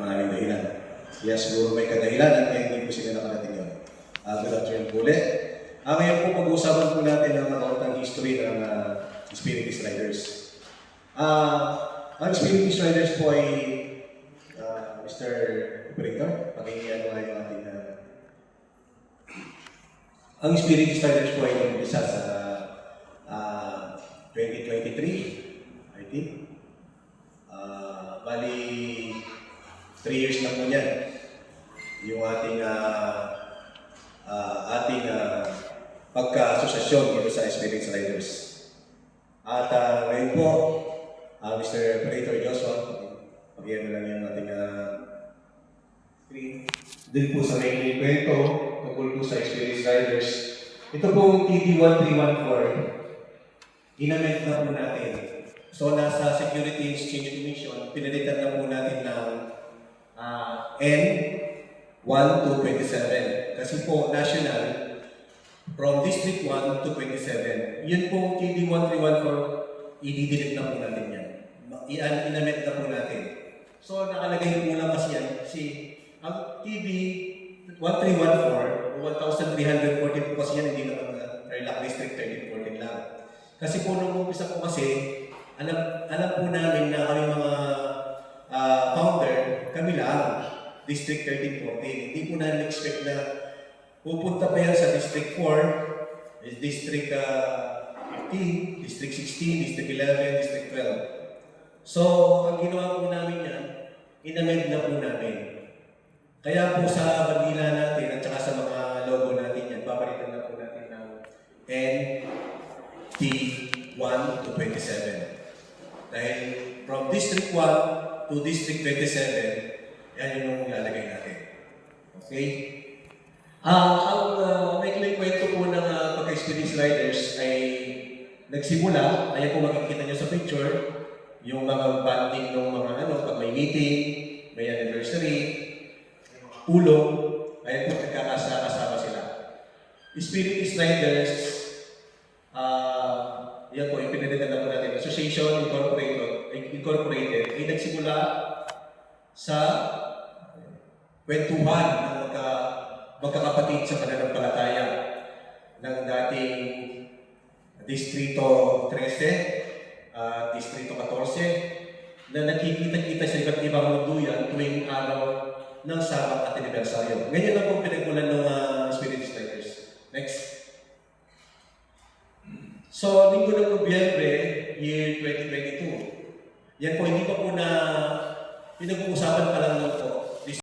maraming dahilan. Kaya siguro may kadahilanan kaya hindi po sila nakarating yun. Good afternoon po ulit. Ngayon po pag-uusapan po natin ang makautang history ng Spiritist Riders. Ang Spiritist Riders po ay Mr. Operator, pakikiano nga yung ating ang Spiritist Riders po ay nag-umpisa sa 2023, I think. Bali, 3 years lang po yan. Yung ating pagka-asosasyon dito sa Spiritist Riders. At ngayon po, Mr. Operator Joshua, pag-iyan lang yung ating screen. Doon po sa main kwento, tungkol po sa Spiritist Riders. Ito pong TD1314. Inamend na po natin. So, nasa Security Exchange Commission, pinalitan na po natin ng N1 to 27. Kasi po, national, from District 1 to 27. Yun po, TD1314, i-delete na po natin yan. Inamend na po natin. So, nakalagay po lang kasi yan. Kasi, ang TD1314, 1,340 po kasi yan, hindi naman Tarlac District 1314 lang. Kasi po nung umpisa po kasi, alam po namin na kami mga founder, kami lang, District 1314. Hindi po namin expect na pupunta pa yan sa District 4, District 15, District 16, District 11, District 12. So, ang ginawa po namin yan, inamend na po namin. Kaya po sa bandila natin at saka sa mga logo natin yan, papalitan na po natin ng NT1 to 27. Dahil from District 1 to District 27, yan yung ilalagay natin. Okay? Ang maikling kwento po ng pagka-Spiritist Riders ay nagsimula, ayan po makikita nyo sa picture, yung mga banding ng mga pag may meeting, may anniversary, ulong, ayan po nagkakasama sila. Spiritist Riders, yan po, yung pinalitan na po natin, Association Incorporated, ay nagsimula sa kwentuhan ng magkakapatid sa pananampalataya ng dating Distrito 13, Distrito 14, na nakikita-kita sa iba't ibang lunduyan tuwing araw ng Sabat at Anibersaryo. Ganyan lang po pinagmulan ng Spiritist Riders. Next. So, linggo ng Nobyembre, year 2022. Yan po, hindi pa po na pinag-uusapan pa lang po.